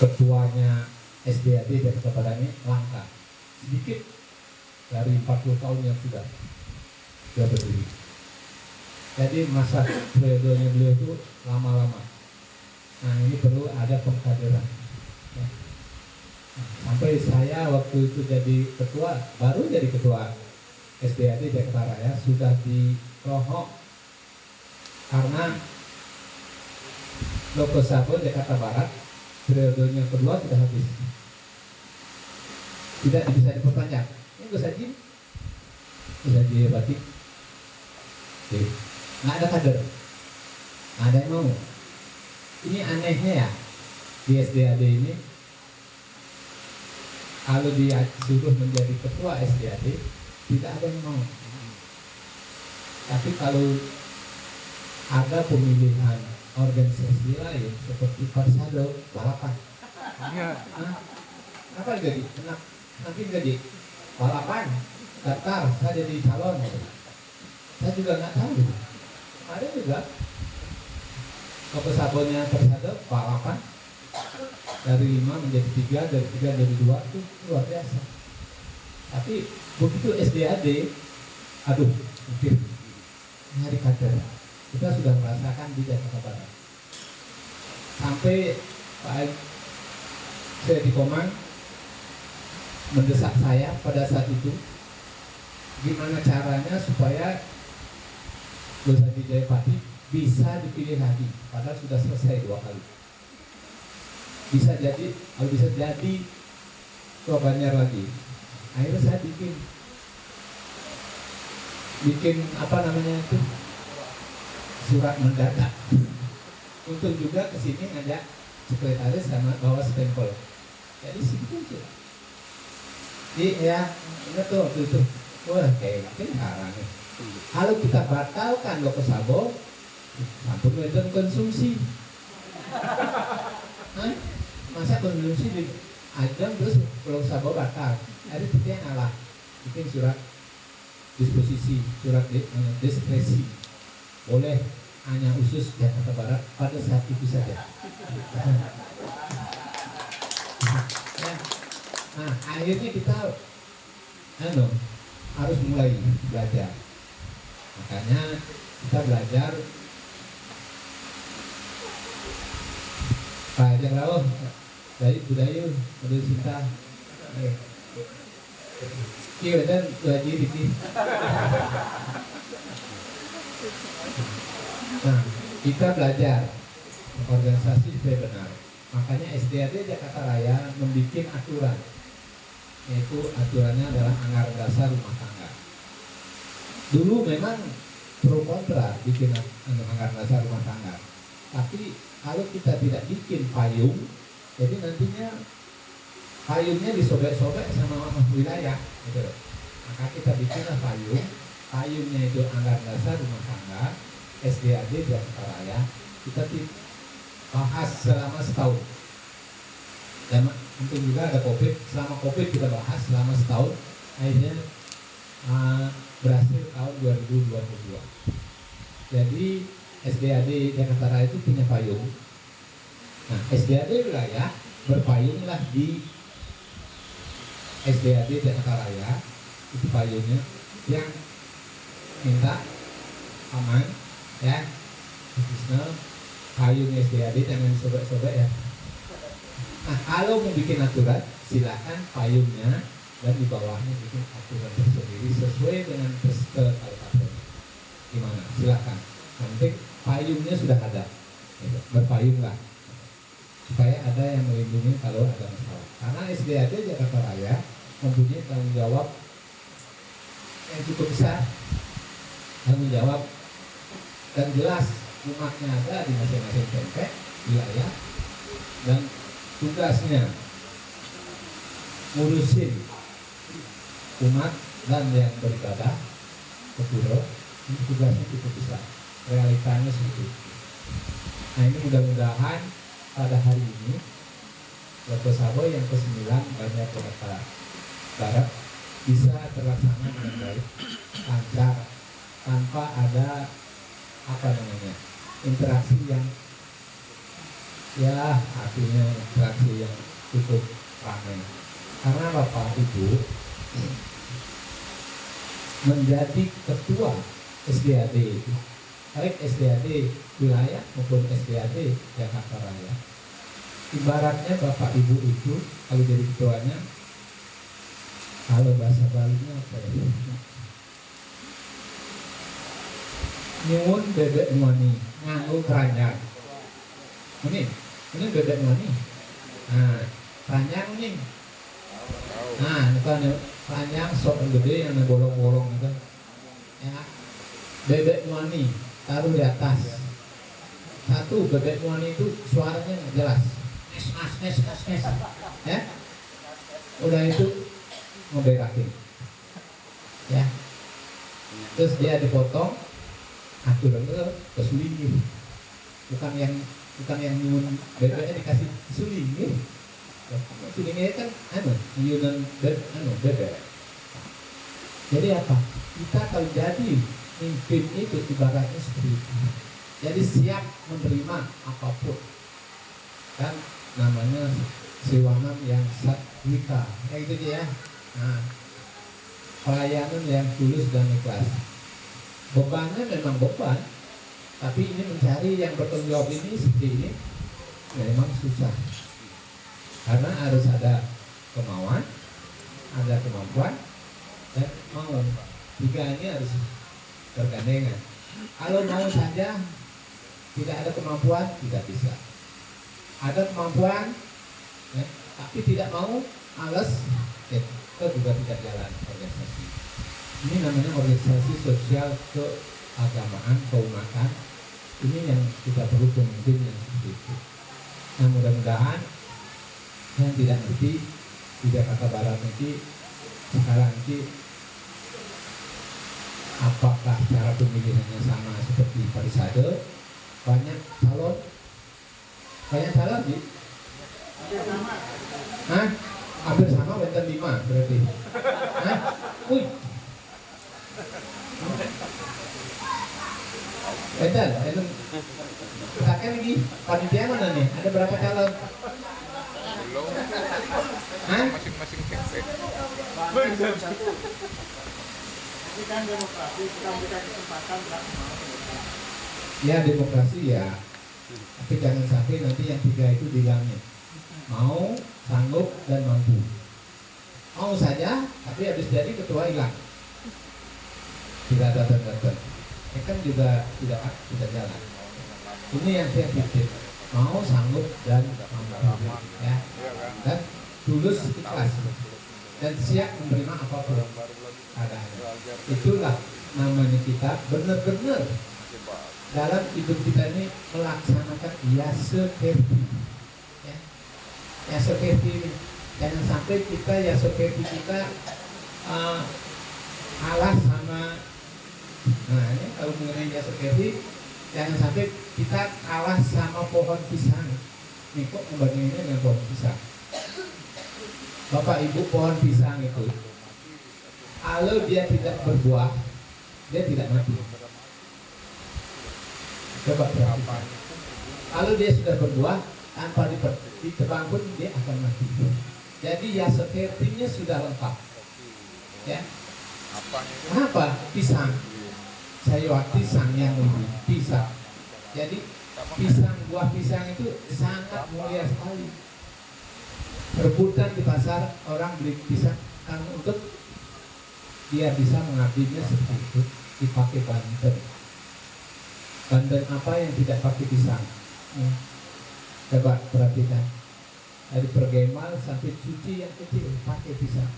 ketuanya SDAD Jakarta Barat ini langka, sedikit dari 40 tahun yang sudah berdiri. Jadi masa periodenya beliau itu lama-lama. Nah ini perlu ada pengkaderan. Ya. Sampai saya waktu itu jadi ketua, baru jadi ketua SDAD Jakarta Raya, sudah dikerohok karena Loko Sabo Jakarta Barat periodenya kedua sudah habis. Tidak bisa diperpanjang. Ini bisa dihebati. Nggak ada kader, nggak ada yang mau. Ini anehnya ya, di SDAD ini kalau dia suruh menjadi ketua SDAD tidak ada yang mau. Tapi kalau ada pemilihan organisasi lain seperti Persado balapan, apa jadi nanti jadi balapan daftar saya jadi calon, saya juga nggak tahu. Ada juga Sabonnya Persado balapan dari 5 menjadi 3, dari 3 jadi 2, itu luar biasa. Tapi begitu SDAD, aduh, mungkin nyari kader. Kita sudah merasakan di Jakarta Barat. Sampai Pak saya di Komang mendesak saya pada saat itu, gimana caranya supaya Gosadi Jayapati bisa dipilih lagi, padahal sudah selesai 2 kali. Bisa jadi, kalau bisa jadi Tua Banjar lagi. Akhirnya saya bikin apa namanya itu, surat mendadak. Untuk juga kesini ngajak sekretaris sama bawa stempel. Jadi situ aja. Jadi ya, ingat tuh waktu itu, wah kayak sekarang nih. Kalau kita batalkan Loko Sabo, ampun weton konsumsi. Masa konsumsi di ajang terus Loko Sabo batal. Ada kita yang ngalah, bikin surat disposisi, surat diskresi. Boleh hanya khusus Jakarta Barat pada saat itu saja. Nah, akhirnya kita harus mulai belajar. Makanya kita belajar Pak Rawuh dari budaya dari Sinta. Iya dan gaji dikit. Nah, kita belajar organisasi supaya benar. Makanya SDAD Jakarta Raya membuat aturan, yaitu aturannya adalah anggaran dasar rumah tangga. Dulu memang pro kontra bikin anggaran dasar rumah tangga, tapi kalau kita tidak bikin payung, jadi nantinya payungnya disobek-sobek sama wilayah, gitu. Maka kita bikinlah payungnya itu anggaran dasar rumah tangga SDAD Jakarta Raya. Kita bahas selama setahun. Dan mungkin juga ada COVID, selama COVID kita bahas selama setahun. Akhirnya berhasil tahun 2022. Jadi SDAD Jakarta Raya itu punya payung. Nah, SDAD wilayah berpayunglah di SDAD Jakarta Raya, itu payungnya yang minta aman ya, profesional, payung SDAD jangan sobek-sobek ya. Nah, kalau mau bikin aturan silakan payungnya dan di bawahnya bikin aturan tersendiri sesuai dengan kesepakatan. Gimana? Silakan. Nanti payungnya sudah ada, gitu. Berpayunglah supaya ada yang melindungi kalau ada masalah. Karena SDAD Jakarta Raya mempunyai tanggung jawab yang cukup besar, tanggung jawab dan jelas umatnya ada di masing-masing TMP wilayah dan tugasnya ngurusin umat dan yang beribadah ke pura. Ini tugasnya cukup besar, realitanya seperti itu. Nah ini mudah-mudahan pada hari ini Loko Sabo yang ke-9 Banjar Jakarta Barat bisa terlaksana dengan baik, lancar, tanpa ada interaksi yang ya artinya interaksi yang cukup ramai. Karena Bapak Ibu menjadi ketua SDAD itu, baik SDAD wilayah maupun SDAD Jakarta Raya. Ibaratnya Bapak Ibu itu kalau jadi ketuanya, kalau bahasa Balinya apa ya? Nyuwun bebek mani, nganggo keranjang. Ini bebek mani. Nah, keranjang nih. Nah, bukan keranjang sok gede yang bolong-bolong itu. Ya, bebek mani taruh di atas. Satu bebek mani itu suaranya nggak jelas. Nes. Ya, udah itu ngeberakin. Ya, terus dia dipotong. Aturan itu kesulingin. Bukan yang nyun bebeknya dikasih sulingin. Sulingnya kan nyunan bebek. Jadi apa? Kita kalau jadi mimpin itu ibaratnya seperti itu. Jadi siap menerima apapun. Kan namanya siwanam yang satwika. Kayak gitu ya. Nah, pelayanan yang tulus dan ikhlas. Bebannya memang beban, tapi ini mencari yang bertanggung jawab ini seperti ini memang susah. Karena harus ada kemauan, ada kemampuan, dan mau. Tiga ini harus bergandengan. Kalau mau saja tidak ada kemampuan, tidak bisa. Ada kemampuan, ya, tapi tidak mau, alas, itu juga tidak jalan organisasi. Ini namanya organisasi sosial keagamaan, keumatan. Ini yang kita perlu pemimpin yang seperti itu. Nah, mudah-mudahan yang tidak ngerti di Jakarta Barat nanti sekarang nanti apakah cara pemilihannya sama seperti Parisade, banyak calon sih. Hah? Hampir sama benten 5 berarti. Hah? Wih. Benten. Katakan lagi, panitia mana nih? Ada berapa calon? Hah? Masing-masing campaign. Ini kan demokrasi, kita memberikan kesempatan Ya demokrasi ya. Tapi jangan sampai nanti yang 3 itu bilangnya mau, sanggup, dan mampu. Mau saja, tapi habis jadi ketua hilang. Tidak datang-datang. Ini kan juga tidak jalan. Ini yang saya pikir. Mau, sanggup, dan mampu. Ya. Dan tulus ikhlas. Dan siap menerima apapun adanya. Itulah namanya kita benar-benar dalam hidup kita ini melaksanakan yasekerti. Ya. Yasekerti ini. Jangan sampai kita yasekerti kita kalah sama. Nah ini kalau mengenai yasekerti, jangan sampai kita kalah sama pohon pisang. Nih kok membandinginnya dengan pohon pisang. Bapak Ibu, pohon pisang itu kalau dia tidak berbuah, dia tidak mati. Coba perhatikan. Kalau dia sudah berbuah, tanpa ditebang pun dia akan mati. Jadi yasekertinya sudah lengkap. Ya. Kenapa? Pisang. Sayawati sang yang lebih pisang. Jadi buah pisang itu sangat mulia sekali. Rebutan di pasar orang beli pisang kan untuk dia bisa mengabdinya seperti itu, dipakai banten. Banten apa yang tidak pakai pisang? Coba perhatikan. Dari pergemal sampai cuci yang kecil pakai pisang.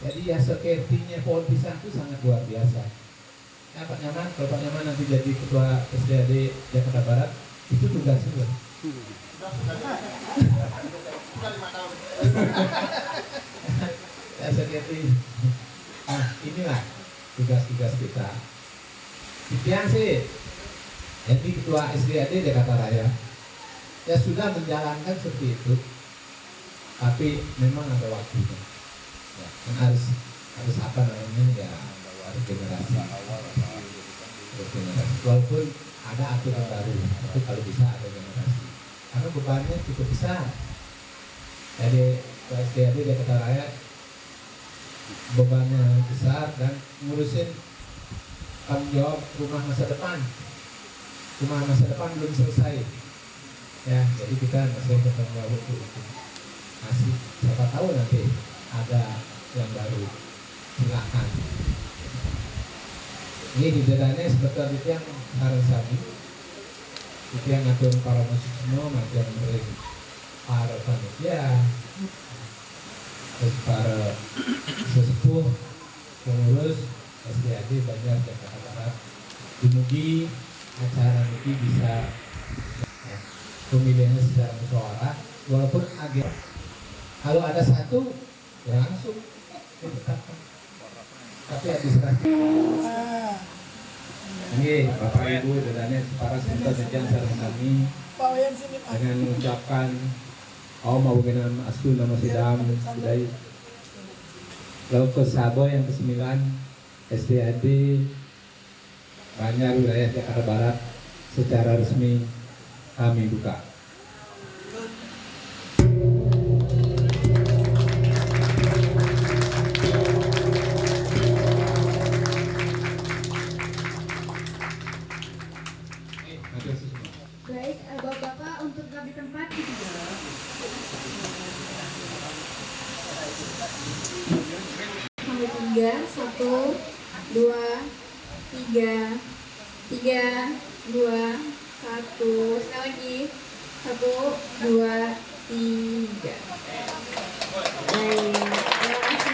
Jadi yasekertinya pohon pisang itu sangat luar biasa. Nah, Pak Nyaman, kalau Pak Nyaman nanti jadi ketua SDAD Jakarta Barat, itu tugasnya. Yasekerti. Nah, inilah tugas-tugas kita. Yang sih, jadi ketua SDAD Jakarta Raya, ya sudah menjalankan seperti itu, tapi memang ada waktunya. Ya, kan harus apa namanya ya, regenerasi. Walaupun ada aturan baru, tapi kalau bisa ada regenerasi. karena bebannya cukup besar. Jadi SDAD Jakarta Raya bebannya besar dan ngurusin tanggung jawab rumah masa depan. Rumah masa depan belum selesai. Ya, jadi kita masih bertanggung jawab untuk itu. Masih siapa tahu nanti ada yang baru. Silakan. Ini di dadanya sebetulnya itu yang saran sami. Itu yang ngatur para musik semua macam dari para panitia, terus para sesepuh pengurus SDAD Banjar Jakarta Barat. Dimugi acara ini bisa pemilihannya secara musyawarah, walaupun agak kalau ada satu ya langsung ditetapkan. Tapi habis ini Bapak Ibu dadanya para serta jajan sareng kami dengan mengucapkan mau benam asul nama sidam dari lalu ke Sabo yang ke-9 SDAD Banjar wilayah Jakarta Barat secara resmi kami buka. Baik, Bapak-bapak untuk ngambil tempat. Sampai 3, 1, 2, 3, 3, 2, 1. Sekali lagi, 1, 2, 3. Baik.